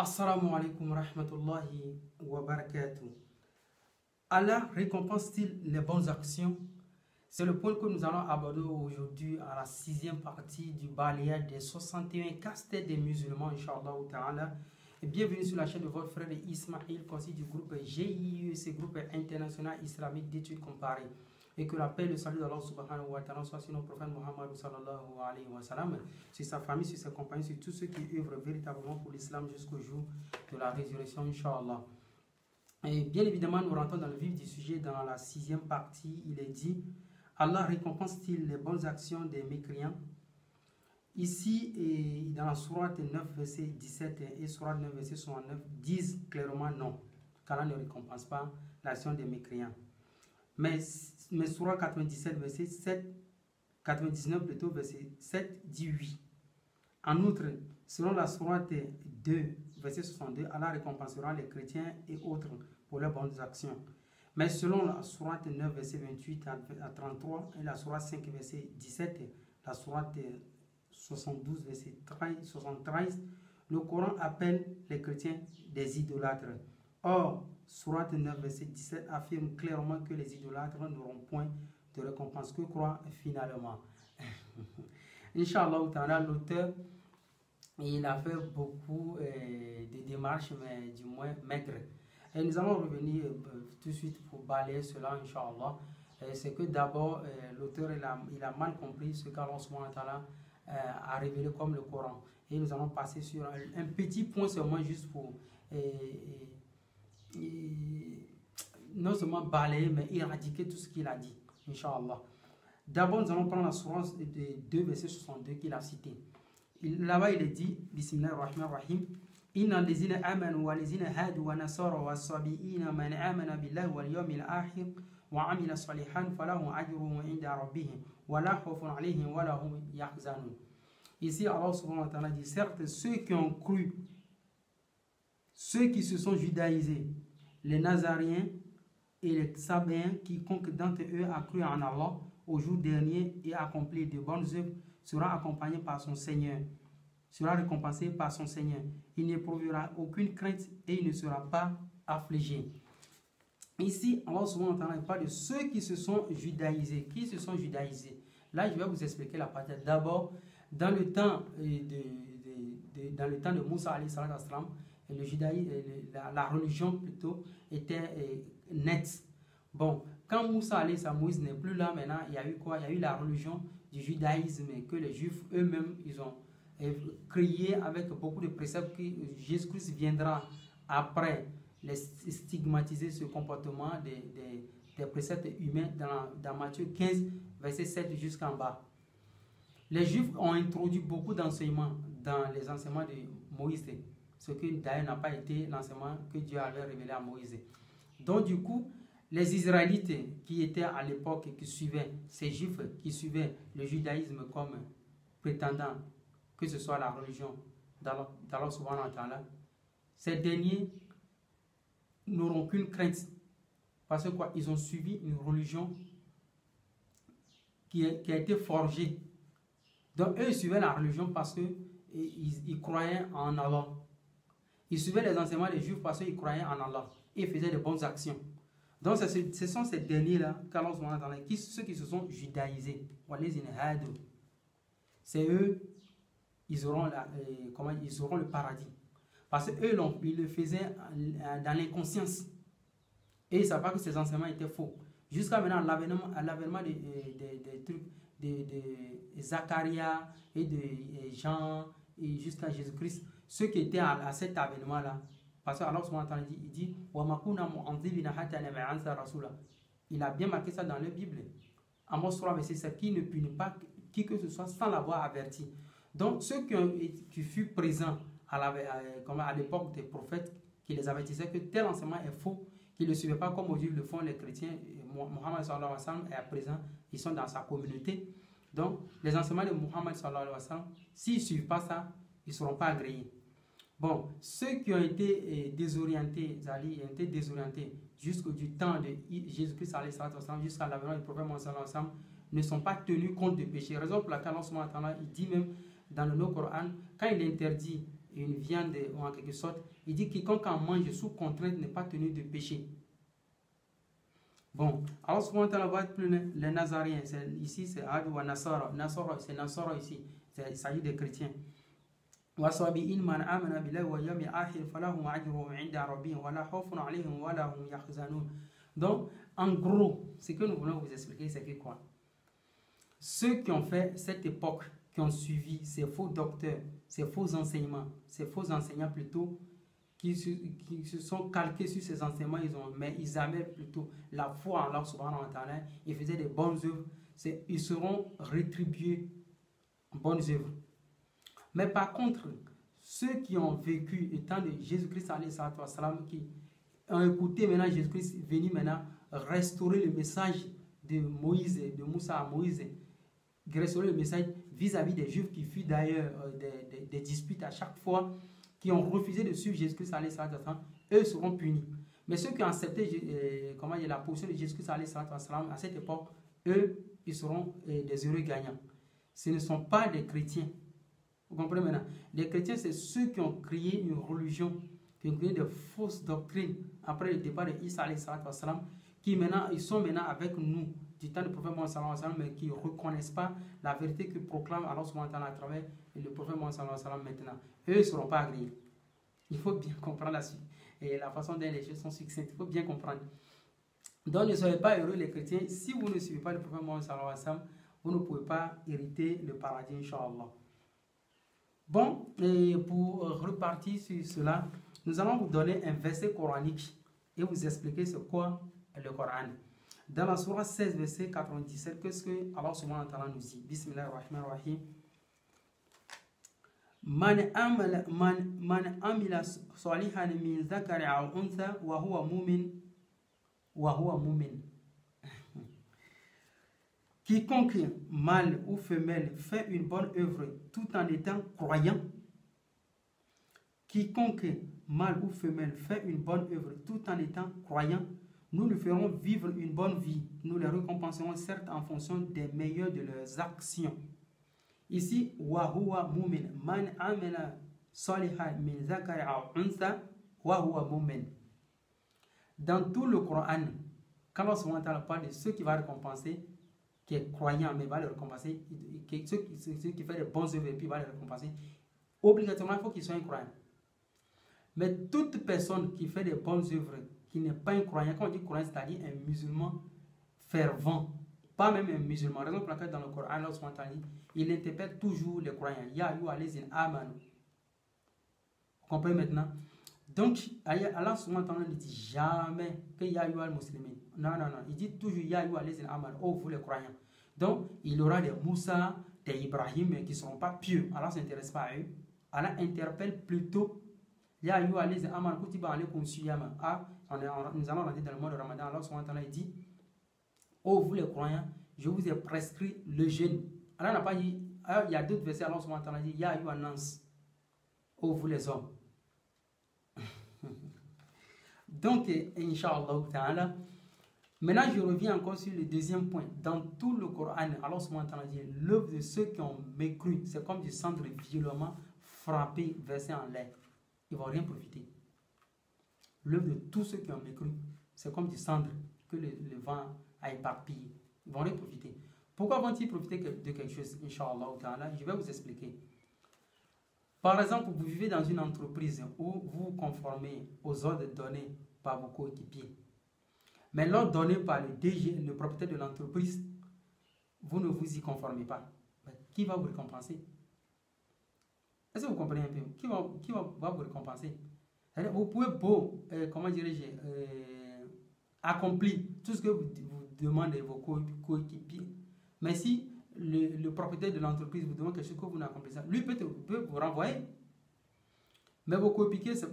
Assalamu alaikum rahmatullahi wa barakatuh. Allah récompense-t-il les bonnes actions? C'est le point que nous allons aborder aujourd'hui à la 6e partie du balayage des 61 casse-têtes des musulmans, Inch'Allah ta'ala. Et bienvenue sur la chaîne de votre frère Ismail, conseiller du groupe GIE, ce groupe international islamique d'études comparées. Et que la paix et le salut d'Allah subhanahu wa ta'ala soit sur notre prophète Muhammad sallallahu alayhi wa sallam, sur sa famille, sur ses compagnons, sur tous ceux qui œuvrent véritablement pour l'islam jusqu'au jour de la résurrection, Inch'Allah. Et bien évidemment, nous rentrons dans le vif du sujet dans la 6e partie. Il est dit, Allah récompense-t-il les bonnes actions des mécréants? Ici, et dans la sourate 9, verset 17 et sourate 9, verset 69, disent clairement non, qu'Allah ne récompense pas l'action des mécréants. Mais sourate 97, verset 7, 99 plutôt, verset 7, dit oui. En outre, selon la sourate 2, verset 62, Allah récompensera les chrétiens et autres pour leurs bonnes actions. Mais selon la sourate 9, verset 28 à 33, et la sourate 5, verset 17, la sourate 72, verset 73, le Coran appelle les chrétiens des idolâtres. Or, sourate 9, verset 17 affirme clairement que les idolâtres n'auront point de récompense. Que croient finalement? Inch'Allah ta'ala, l'auteur, il a fait beaucoup de démarches, mais du moins maigres. Et nous allons revenir tout de suite pour balayer cela, Inch'Allah. C'est que d'abord, l'auteur il a mal compris ce qu'Allah subhanahu wa ta'ala a révélé comme le Coran. Et nous allons passer sur un petit point seulement juste pour non seulement balayer, mais éradiquer tout ce qu'il a dit, Inch'Allah. D'abord, nous allons prendre la sourate de 2, verset 62 qu'il a cité. Là-bas, il est dit, Bismillahirrahmanirrahim, Inna lezina amanu wa lezina hadu wa nasara wa sabi'ina man amana billahi wal yawmil akhir wa amila salihan falahum ajruhum inda rabbihim wa la khawfun alayhim wa lahum yahzanun. Ici, Allah subhanahu wa ta'ala dit, certes, ceux qui ont cru, ceux qui se sont judaïsés, les Nazaréens et les Sabéens, quiconque d'entre eux a cru en Allah au jour dernier et accompli de bonnes œuvres, sera accompagné par son Seigneur, sera récompensé par son Seigneur. Il n'éprouvera aucune crainte et il ne sera pas affligé. Ici, Allah subhanahu wa ta'ala parle de ceux qui se sont judaïsés. Qui se sont judaïsés? Là, je vais vous expliquer la partie. D'abord, dans le temps de Moussa alayhi salam, le judaïsme, la religion plutôt était nette. Bon, quand Moussa alayhi salam, Moïse n'est plus là maintenant, il y a eu quoi? Il y a eu la religion du judaïsme que les juifs eux-mêmes ils ont créé avec beaucoup de préceptes que Jésus-Christ viendra après les stigmatiser ce comportement des préceptes humains dans Matthieu 15, verset 7 jusqu'en bas. Les juifs ont introduit beaucoup d'enseignements dans les enseignements de Moïse, ce qui d'ailleurs n'a pas été l'enseignement que Dieu avait révélé à Moïse. Donc du coup, les Israélites qui étaient à l'époque, qui suivaient, ces juifs qui suivaient le judaïsme comme prétendant que ce soit la religion d'Allah subhanahu wa ta'ala, ces derniers n'auront qu'une crainte. Parce que quoi? Ils ont suivi une religion qui a été forgée. Donc eux, ils suivaient la religion parce qu'ils croyaient en Allah. Ils suivaient les enseignements des juifs parce qu'ils croyaient en Allah. Et ils faisaient de bonnes actions. Donc ce sont ces derniers-là, ceux qui se sont judaïsés. C'est eux, ils auront le paradis. Parce qu'eux, ils le faisaient dans l'inconscience. Et ils ne savaient pas que ces enseignements étaient faux. Jusqu'à maintenant, l'avènement des trucs de Zacharia et de Jean et jusqu'à Jésus-Christ, ceux qui étaient à cet avènement-là, parce qu'Allah il dit il a bien marqué ça dans la Bible. Amos 3, verset 7, qui ne punit pas qui que ce soit sans l'avoir averti. Donc ceux qui furent présents à l'époque des prophètes, qui les avertissaient que tel enseignement est faux, qui ne le suivaient pas comme aujourd'hui le font les chrétiens, Muhammad sallallahu alayhi wa sallam est à présent, ils sont dans sa communauté. Donc les enseignements de Muhammad sallallahu alayhi wa sallam, s'ils ne suivent pas ça, ils ne seront pas agréés. Bon, ceux qui ont été désorientés, jusqu'au temps de Jésus-Christ jusqu'à l'avènement du prophète Mohammed sallallahu alayhi wa sallam, ne sont pas tenus compte de péché. Raison pour laquelle Allah subhanahu wa ta'ala, il dit même dans le Coran, quand il interdit une viande, ou en quelque sorte, il dit quiconque en mange sous contrainte n'est pas tenu de péché. Bon, alors souvent on va être plus les Nazaréens, ici c'est Adu wa Nasara, c'est Nasara ici, il s'agit des chrétiens. وَصَابِئِنْ مَنْ آمَنَ بِاللَّهِ وَالْيَوْمِ الْآخِرِ فَلَهُمْ أَجْرُهُمْ عِنْدَ رَبِّهِمْ وَلَا خَوْفٌ عَلَيْهِمْ وَلَا هُمْ يَحْزَنُونَ. Donc, en gros, ce que nous voulons vous expliquer, c'est que quoi? Ceux qui ont fait cette époque, qui ont suivi ces faux docteurs, ces faux enseignants plutôt, qui se sont calqués sur ces enseignements, mais ils avaient plutôt la foi en Allah subhanahu wa ta'ala, ils faisaient des bonnes œuvres, ils seront rétribués en bonnes œuvres. Mais par contre, ceux qui ont vécu étant de Jésus-Christ, qui ont écouté maintenant Jésus-Christ venu maintenant restaurer le message de Moïse, de Moussa à Moïse, restaurer le message vis-à-vis des Juifs qui fuient d'ailleurs des disputes à chaque fois, qui ont refusé de suivre Jésus-Christ, eux seront punis. Mais ceux qui ont accepté la position de Jésus-Christ à cette époque, eux, ils seront des heureux gagnants. Ce ne sont pas des chrétiens. Vous comprenez maintenant? Les chrétiens, c'est ceux qui ont créé une religion, qui ont créé de fausses doctrines après le départ de Isa, qui maintenant, ils sont maintenant avec nous du temps du prophète Mohammed, mais qui ne reconnaissent pas la vérité que proclame Allah à travers le prophète Mohammed maintenant. Eux ne seront pas agréés. Il faut bien comprendre la suite. Et la façon dont les choses sont succinctes, il faut bien comprendre. Donc ne soyez pas heureux les chrétiens. Si vous ne suivez pas le prophète Mohammed, vous ne pouvez pas hériter le paradis, Inch'Allah. Bon, et pour repartir sur cela, nous allons vous donner un verset coranique et vous expliquer ce quoi le Coran. Dans la Sourate 16, verset 97, qu'est-ce que Allah subhanahu wa ta'ala nous dit? Bismillahirrahmanirrahim. Man amila salihan min zakari aw untha wa huwa mu'min. Quiconque, mâle ou femelle, fait une bonne œuvre tout en étant croyant. Quiconque, mâle ou femelle, fait une bonne œuvre tout en étant croyant, nous lui ferons vivre une bonne vie. Nous les récompenserons certes en fonction des meilleurs de leurs actions. Ici, wa huwa mu'min. Man amila salihan min zakari aw untha wa huwa mu'min. Dans tout le Coran, quand Allah parle de ceux qui vont récompenser, qui est croyant, mais va le récompenser, ceux qui font des bonnes œuvres et puis va le récompenser, obligatoirement, il faut qu'ils soient un croyant. Mais toute personne qui fait des bonnes œuvres, qui n'est pas un croyant, quand on dit croyant, c'est-à-dire un musulman fervent, pas même un musulman. Raison pour laquelle dans le Coran, il interprète toujours les croyants. Ya ayyuha allazina amanu. Vous comprenez maintenant? Donc, Allah ne dit jamais que Ya ayyuha al-muslimin. Non. Il dit toujours Ya ayyuha allazina amanu. Oh, vous les croyants. Donc, il y aura des Moussa, des Ibrahim qui ne seront pas pieux. Allah ne s'intéresse pas à eux. Allah interpelle plutôt Ya ayyuha allazina amanu kutiba alaykum siyama. Nous allons rentrer dans le mois de Ramadan. Allah dit oh, vous les croyants, je vous ai prescrit le jeûne. Allah n'a pas dit, il y a d'autres versets, Allah dit Ya ayyuha nas. Oh, vous les hommes. Donc, Inch'Allah ta'ala, maintenant je reviens encore sur le deuxième point. Dans tout le Coran, Allah subhanahu wa ta'ala dit l'œuvre de ceux qui ont mécru, c'est comme du cendre violemment frappé, versé en l'air. Ils ne vont rien profiter. L'œuvre de tous ceux qui ont mécru, c'est comme du cendre que le vent a éparpillé. Ils ne vont rien profiter. Pourquoi vont-ils profiter de quelque chose? Inch'Allah ta'ala, je vais vous expliquer. Par exemple, vous vivez dans une entreprise où vous vous conformez aux ordres donnés par vos coéquipiers. Mais l'ordre donné par le DG, le propriétaire de l'entreprise, vous ne vous y conformez pas. Mais qui va vous récompenser? Est-ce que vous comprenez un peu? Qui va vous récompenser? Vous pouvez accomplir tout ce que vous demandez vos coéquipiers. Mais si le propriétaire de l'entreprise vous demande quelque chose que vous n'accomplissez pas, lui peut vous renvoyer. Mais vos coéquipiers, ce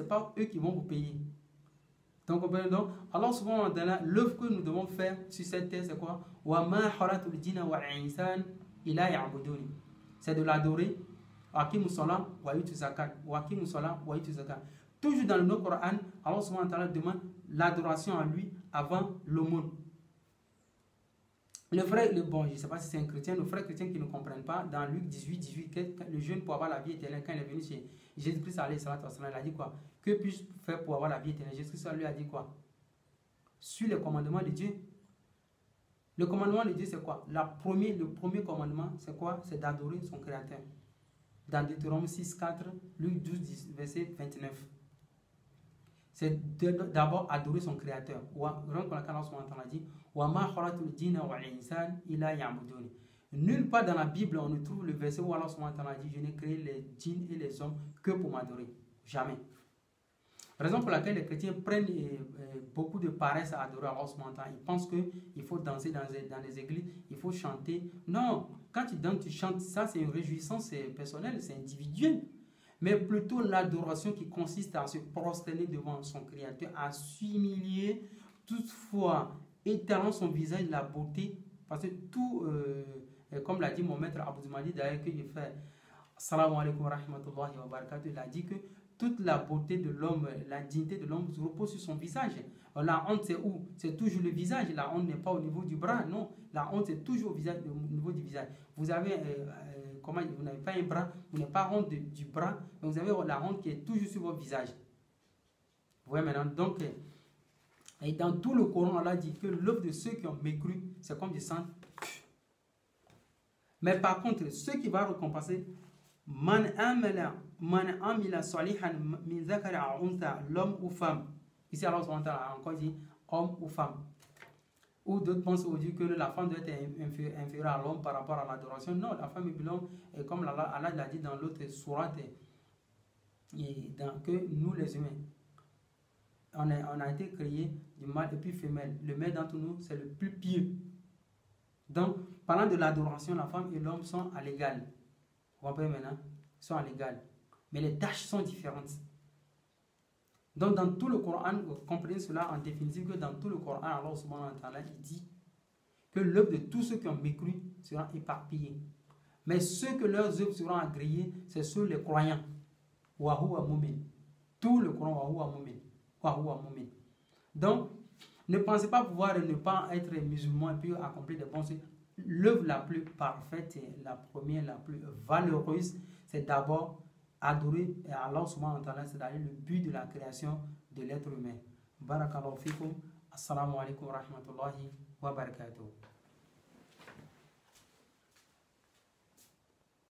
n'est pas eux qui vont vous payer. Donc, alors souvent, l'œuvre que nous devons faire sur cette terre, c'est quoi? C'est de l'adorer. Toujours dans le Coran, Allah subhanahu wa ta'ala demande l'adoration à lui avant l'aumône. bon, je ne sais pas si c'est un chrétien, le frère chrétien qui ne comprennent pas, dans Luc 18, que le jeune pour avoir la vie éternelle, quand il est venu chez Jésus-Christ, il a dit quoi? Que puis-je faire pour avoir la vie éternelle? Jésus-Christ lui a dit quoi? Suis le commandement de Dieu. Le commandement de Dieu, c'est quoi? Le premier commandement, c'est quoi? C'est d'adorer son Créateur. Dans Deutéronome 6, 4, Luc 12, verset 29. C'est d'abord adorer son Créateur. Nulle part dans la Bible on ne trouve le verset où Allah dit: je n'ai créé les djinns et les hommes que pour m'adorer. Jamais. Raison pour laquelle les chrétiens prennent beaucoup de paresse à adorer Allah. Ils pensent qu'il faut danser dans les églises, il faut chanter. Non, quand tu danses, tu chantes, ça c'est une réjouissance personnelle, c'est individuel. Mais plutôt l'adoration qui consiste à se prosterner devant son Créateur, à s'humilier, toutefois étalant son visage, la beauté, parce que tout, comme l'a dit mon maître Abou-Zumadi, d'ailleurs que je fais, Assalamu alaikum wa rahmatullahi wa barakatuh, il a dit que toute la beauté de l'homme, la dignité de l'homme se repose sur son visage. La honte, c'est où? C'est toujours le visage. La honte n'est pas au niveau du bras, non. La honte, c'est toujours au niveau du visage. Vous avez, vous n'avez pas un bras, vous n'avez pas honte du bras, mais vous avez la honte qui est toujours sur votre visage. Vous voyez maintenant, donc, et dans tout le Coran, Allah dit que l'œuvre de ceux qui ont mécru, c'est comme du sang. Mais par contre, ceux qui vont récompenser, man amila salihan min zakari a unta, l'homme ou femme. Ici, Allah a encore dit homme ou femme. Ou d'autres pensent aujourd'hui que la femme doit être inférieure à l'homme par rapport à l'adoration. Non, la femme et l'homme, comme Allah l'a dit dans l'autre sourate, que nous les humains, on a été créés du mâle et puis femelle. Le mâle d'entre nous, c'est le plus pieux. Donc, parlant de l'adoration, la femme et l'homme sont à l'égal. Vous comprenez maintenant? Ils sont à l'égal. Mais les tâches sont différentes. Donc, dans tout le Coran, vous comprenez cela en définitive, que dans tout le Coran, Allah subhanahu wa ta'ala, il dit que l'œuvre de tous ceux qui ont mécru sera éparpillée. Mais ceux que leurs œuvres seront agréées, c'est ceux les croyants. Wahuwa mu'min. Tout le Coran, wahuwa mu'min. Wahuwa mu'min. Donc, ne pensez pas pouvoir ne pas être musulman et puis accomplir des bons œuvres. L'œuvre la plus parfaite et la première, la plus valeureuse, c'est d'abord adorer Allah subhanahu wa ta'ala, c'est-à-dire le but de la création de l'être humain. Barakallahu fikum. Assalamu alaikum wa rahmatullahi wa barakatuh.